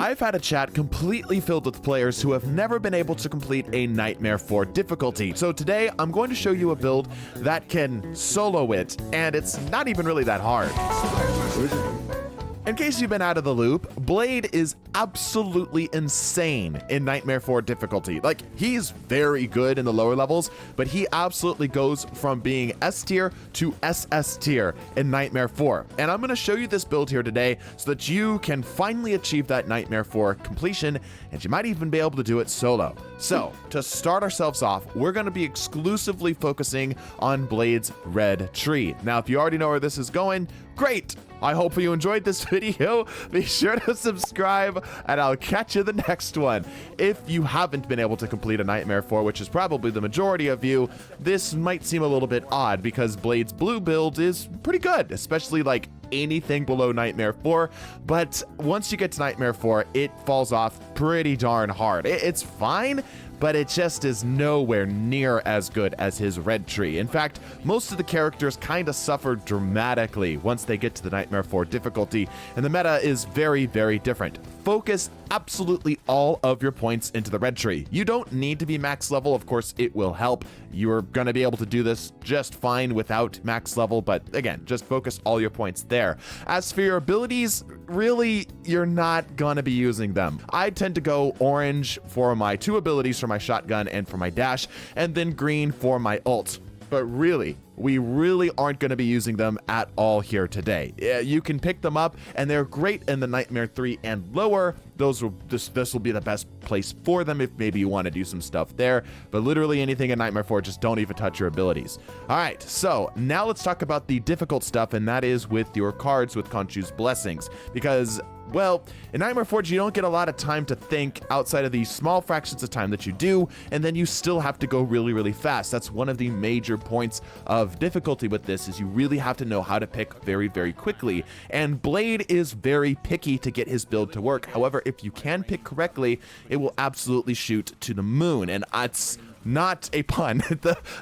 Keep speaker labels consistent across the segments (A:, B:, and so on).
A: I've had a chat completely filled with players who have never been able to complete a Nightmare 4 difficulty. So today I'm going to show you a build that can solo it, and it's not even really that hard. In case you've been out of the loop, Blade is absolutely insane in Nightmare 4 difficulty. Like, he's very good in the lower levels, but he absolutely goes from being S tier to SS tier in Nightmare 4. And I'm gonna show you this build here today so that you can finally achieve that Nightmare 4 completion, and you might even be able to do it solo. So, to start ourselves off, we're gonna be exclusively focusing on Blade's red tree. Now, if you already know where this is going, great! I hope you enjoyed this video. Be sure to subscribe, and I'll catch you the next one. If you haven't been able to complete a Nightmare 4, which is probably the majority of you, this might seem a little bit odd because Blade's blue build is pretty good, especially like anything below Nightmare 4, but once you get to Nightmare 4, it falls off pretty darn hard. It's fine, but it just is nowhere near as good as his red tree. In fact, most of the characters kind of suffer dramatically once they get to the Nightmare 4 difficulty, and the meta is very, very different. Focus absolutely all of your points into the red tree. You don't need to be max level. Of course, it will help. You're going to be able to do this just fine without max level, but again, just focus all your points there. As for your abilities, really, you're not going to be using them. I tend to go orange for my 2 abilities for my shotgun and for my dash, and then green for my ult. But really, we really aren't going to be using them at all here today. You can pick them up, and they're great in the Nightmare 3 and lower. This will be the best place for them if maybe you want to do some stuff there. But literally anything in Nightmare 4, just don't even touch your abilities. All right, so now let's talk about the difficult stuff, and that is with your cards with Konshu's blessings. Because, well, in Nightmare 4, you don't get a lot of time to think outside of these small fractions of time that you do, and then you still have to go really, really fast. That's one of the major points of difficulty with this, is you really have to know how to pick very, very quickly. And Blade is very picky to get his build to work. However, if you can pick correctly, it will absolutely shoot to the moon. And it's not a pun.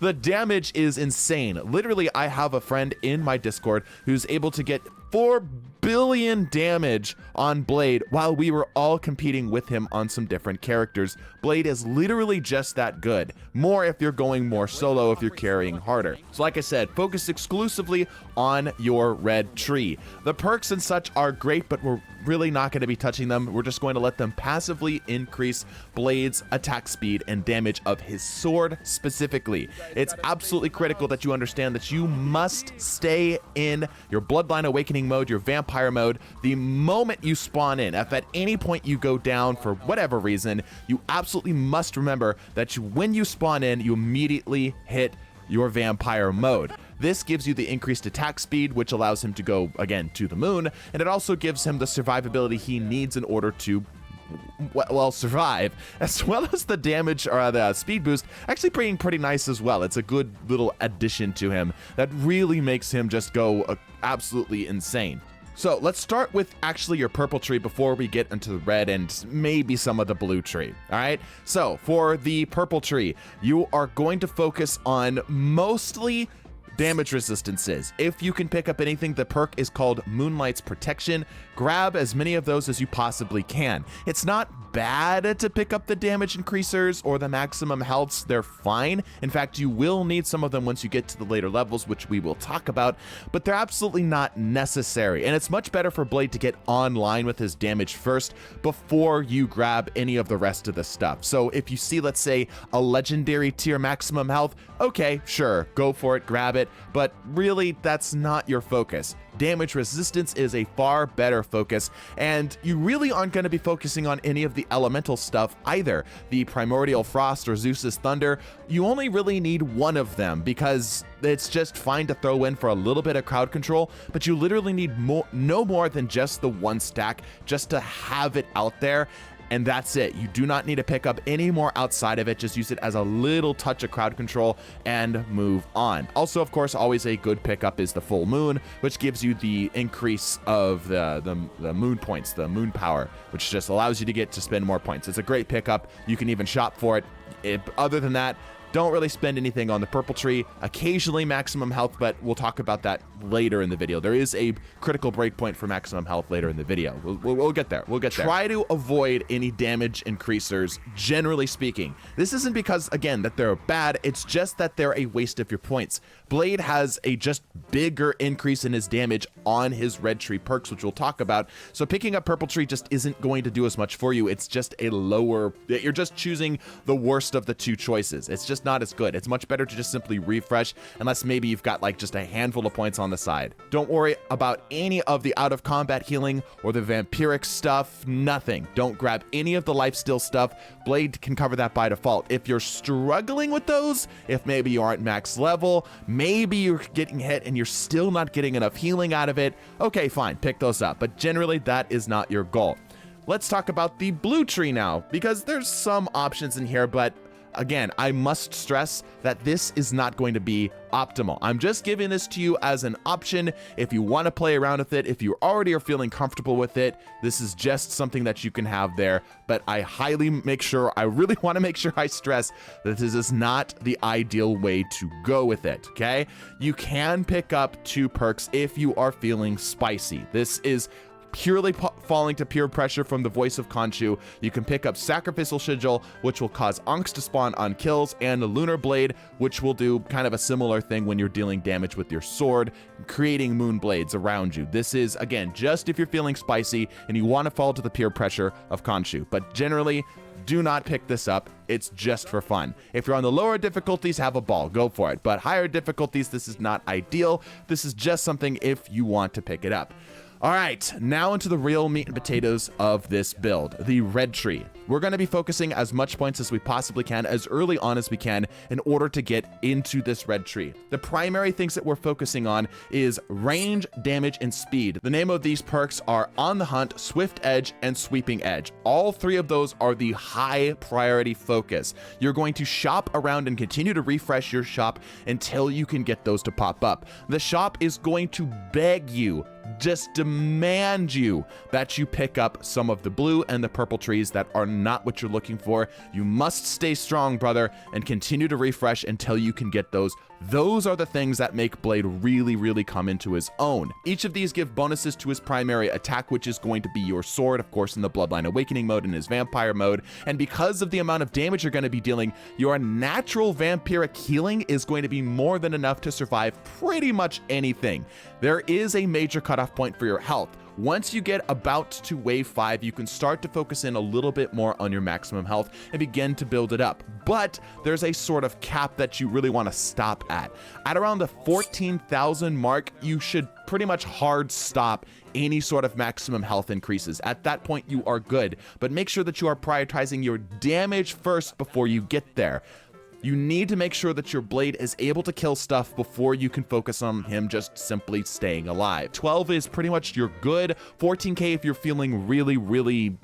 A: The damage is insane. Literally, I have a friend in my Discord who's able to get 4 billion damage on Blade while we were all competing with him on some different characters. Blade is literally just that good. More if you're going more solo, if you're carrying harder. So like I said, focus exclusively on your red tree. The perks and such are great, but we're really not going to be touching them. We're just going to let them passively increase Blade's attack speed and damage of his sword specifically. It's absolutely critical that you understand that you must stay in your Bloodline Awakening mode, your Vampire mode, the moment you spawn in. If at any point you go down for whatever reason, you absolutely must remember that when you spawn in, you immediately hit your Vampire mode. This gives you the increased attack speed, which allows him to go, again, to the moon, and it also gives him the survivability he needs in order to, well, survive, as well as the damage or the speed boost, actually pretty nice as well. It's a good little addition to him that really makes him just go absolutely insane. So let's start with actually your purple tree before we get into the red and maybe some of the blue tree. All right. So for the purple tree, you are going to focus on mostly damage resistances. If you can pick up anything, the perk is called Moonlight's Protection. Grab as many of those as you possibly can. It's not bad to pick up the damage increasers or the maximum healths. They're fine. In fact, you will need some of them once you get to the later levels, which we will talk about, but they're absolutely not necessary. And it's much better for Blade to get online with his damage first before you grab any of the rest of the stuff. So if you see, let's say, a legendary tier maximum health, okay, sure, go for it, grab it, but really that's not your focus. Damage resistance is a far better focus, and you really aren't going to be focusing on any of the elemental stuff either. The Primordial Frost or Zeus's Thunder, you only really need one of them because it's just fine to throw in for a little bit of crowd control, but you literally need no more than just the one stack just to have it out there. And that's it. You do not need to pick up any more outside of it. Just use it as a little touch of crowd control and move on. Also, of course, always a good pickup is the full moon, which gives you the increase of the moon points, the moon power, which just allows you to spend more points. It's a great pickup. You can even shop for it. Other than that, Don't really spend anything on the purple tree. Occasionally maximum health, but we'll talk about that later in the video. There is a critical breakpoint for maximum health later in the video. We'll get there. We'll get there. Try to avoid any damage increasers, generally speaking. This isn't because, again, that they're bad. It's just that they're a waste of your points. Blade has a just bigger increase in his damage on his red tree perks, which we'll talk about. So picking up purple tree just isn't going to do as much for you. It's just a lower, you're just choosing the worst of the two choices. It's just not as good. It's much better to just simply refresh, unless maybe you've got like just a handful of points on the side. Don't worry about any of the out of combat healing or the vampiric stuff, nothing. Don't grab any of the lifesteal stuff. Blade can cover that by default. If you're struggling with those, if maybe you aren't max level, maybe you're getting hit and you're still not getting enough healing out of it, okay, fine, pick those up. But generally that is not your goal. Let's talk about the blue tree now, because there's some options in here, but again, I must stress that this is not going to be optimal. I'm just giving this to you as an option if you want to play around with it. If you already are feeling comfortable with it, this is just something that you can have there. But I really want to make sure I stress that this is not the ideal way to go with it, okay? You can pick up 2 perks if you are feeling spicy. This is purely falling to peer pressure from the voice of Konshu. You can pick up Sacrificial Sigil, which will cause Ankhs to spawn on kills, and the Lunar Blade, which will do kind of a similar thing when you're dealing damage with your sword, creating moon blades around you. This is, again, just if you're feeling spicy and you want to fall to the peer pressure of Konshu. But generally, do not pick this up. It's just for fun. If you're on the lower difficulties, have a ball, go for it. But higher difficulties, this is not ideal. This is just something if you want to pick it up. All right, now into the real meat and potatoes of this build, the red tree. We're going to be focusing as much points as we possibly can, as early on as we can, in order to get into this red tree. The primary things that we're focusing on is range, damage, and speed. The name of these perks are On the Hunt, Swift Edge, and Sweeping Edge. All 3 of those are the high priority focus. You're going to shop around and continue to refresh your shop until you can get those to pop up. The shop is going to beg you, just demand you, that you pick up some of the blue and the purple trees that are not what you're looking for. You must stay strong, brother, and continue to refresh until you can get those. Those are the things that make Blade really, really come into his own. Each of these give bonuses to his primary attack, which is going to be your sword, of course, in the Bloodline Awakening mode and his vampire mode. And because of the amount of damage you're going to be dealing, your natural vampiric healing is going to be more than enough to survive pretty much anything. There is a major cutoff point for your health. Once you get about to wave 5, you can start to focus in a little bit more on your maximum health and begin to build it up. But there's a sort of cap that you really want to stop at. At around the 14,000 mark, you should pretty much hard stop any sort of maximum health increases. At that point, you are good, but make sure that you are prioritizing your damage first before you get there. You need to make sure that your blade is able to kill stuff before you can focus on him just simply staying alive. 12 is pretty much your good. 14k if you're feeling really, really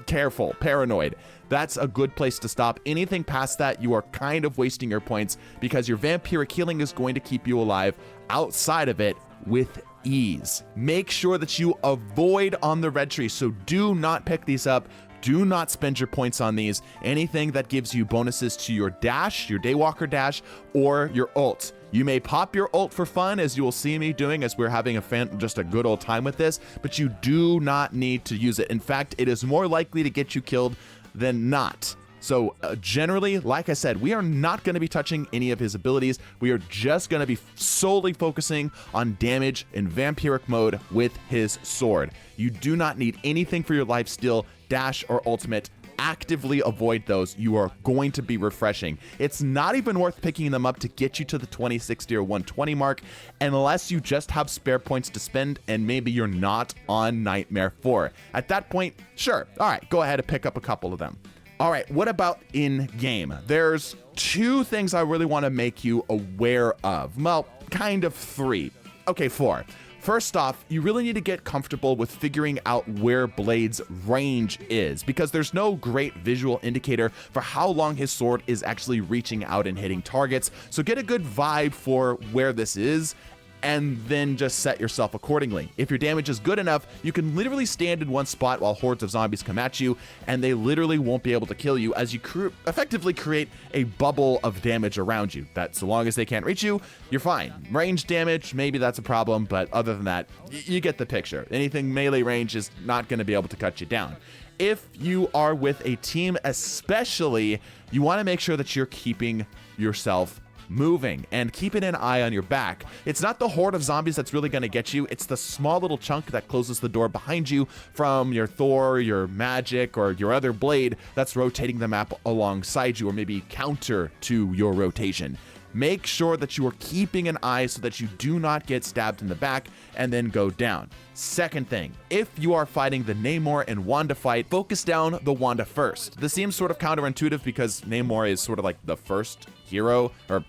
A: careful, paranoid. That's a good place to stop. Anything past that, you are kind of wasting your points because your vampiric healing is going to keep you alive outside of it with ease. Make sure that you avoid on the red tree, so do not pick these up. Do not spend your points on these. Anything that gives you bonuses to your dash, your Daywalker dash, or your ult. You may pop your ult for fun, as you will see me doing as we're having just a good old time with this, but you do not need to use it. In fact, it is more likely to get you killed than not. So generally, like I said, we are not going to be touching any of his abilities. We are just going to be solely focusing on damage in vampiric mode with his sword. You do not need anything for your lifesteal, dash, or ultimate. Actively avoid those. You are going to be refreshing. It's not even worth picking them up to get you to the 2060 or 120 mark unless you just have spare points to spend and maybe you're not on Nightmare 4. At that point, sure. All right, go ahead and pick up a couple of them. All right, what about in-game? There's 2 things I really want to make you aware of. Well, kind of 3. Okay, 4. First off, you really need to get comfortable with figuring out where Blade's range is, because there's no great visual indicator for how long his sword is actually reaching out and hitting targets. So get a good vibe for where this is. and then just set yourself accordingly. If your damage is good enough, you can literally stand in one spot while hordes of zombies come at you, and they literally won't be able to kill you, as you effectively create a bubble of damage around you, that so long as they can't reach you, you're fine. Range damage, maybe that's a problem, but other than that, you get the picture. Anything melee range is not going to be able to cut you down. If you are with a team especially, you want to make sure that you're keeping yourself moving and keeping an eye on your back. It's not the horde of zombies that's really going to get you. It's the small little chunk that closes the door behind you from your Thor, your magic, or your other blade that's rotating the map alongside you, or maybe counter to your rotation. Make sure that you are keeping an eye so that you do not get stabbed in the back and then go down. Second thing, if you are fighting the Namor and Wanda fight, focus down the Wanda first. This seems sort of counterintuitive because Namor is sort of like the first hero or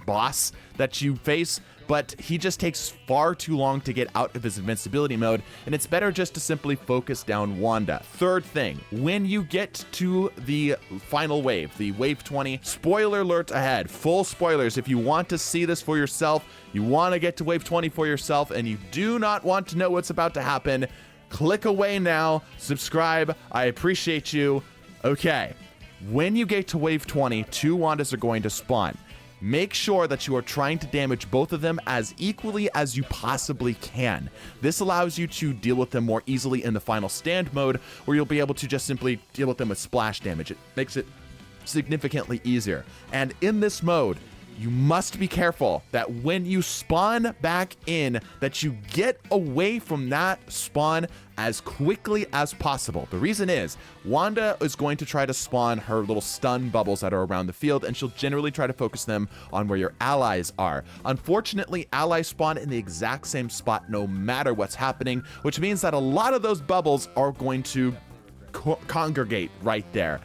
A: boss that you face, but he just takes far too long to get out of his invincibility mode, and it's better just to simply focus down Wanda. Third thing, when you get to the final wave, the wave 20, spoiler alert ahead, full spoilers. If you want to see this for yourself, you want to get to wave 20 for yourself, and you do not want to know what's about to happen, click away now, subscribe, I appreciate you. Okay, when you get to wave 20, 2 Wandas are going to spawn. Make sure that you are trying to damage both of them as equally as you possibly can. This allows you to deal with them more easily in the final stand mode, where you'll be able to just simply deal with them with splash damage. It makes it significantly easier. And in this mode, you must be careful that when you spawn back in, that you get away from that spawn as quickly as possible. The reason is, Wanda is going to try to spawn her little stun bubbles that are around the field, and she'll generally try to focus them on where your allies are. Unfortunately, allies spawn in the exact same spot no matter what's happening, which means that a lot of those bubbles are going to congregate right there.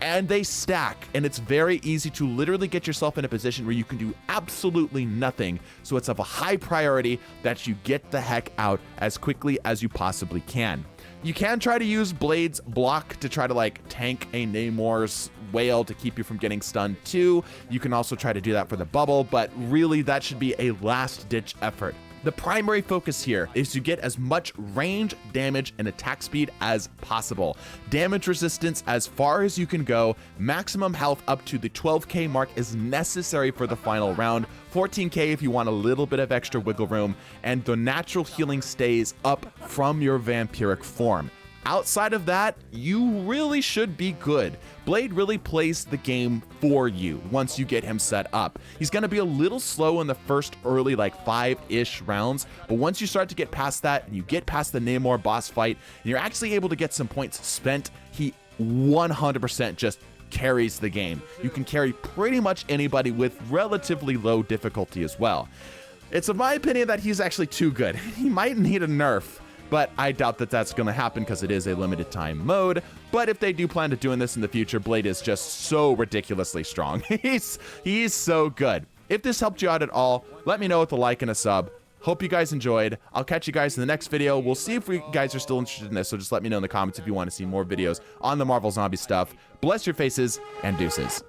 A: And they stack, and it's very easy to literally get yourself in a position where you can do absolutely nothing. So it's of a high priority that you get the heck out as quickly as you possibly can. You can try to use Blade's block to try to like tank a Namor's wail to keep you from getting stunned too. You can also try to do that for the bubble, but really that should be a last ditch effort. The primary focus here is to get as much range, damage, and attack speed as possible. Damage resistance as far as you can go. Maximum health up to the 12k mark is necessary for the final round. 14k if you want a little bit of extra wiggle room. And the natural healing stays up from your vampiric form. Outside of that, you really should be good. Blade really plays the game for you once you get him set up. He's going to be a little slow in the first early like 5-ish rounds, but once you start to get past that and you get past the Namor boss fight and you're actually able to get some points spent, he 100% just carries the game. You can carry pretty much anybody with relatively low difficulty as well. It's of my opinion that he's actually too good. He might need a nerf, but I doubt that that's going to happen because it is a limited time mode. But if they do plan to doing this in the future, Blade is just so ridiculously strong. He's so good. If this helped you out at all, let me know with a like and a sub. Hope you guys enjoyed. I'll catch you guys in the next video. We'll see if you guys are still interested in this, so just let me know in the comments if you want to see more videos on the Marvel Zombie stuff. Bless your faces, and deuces.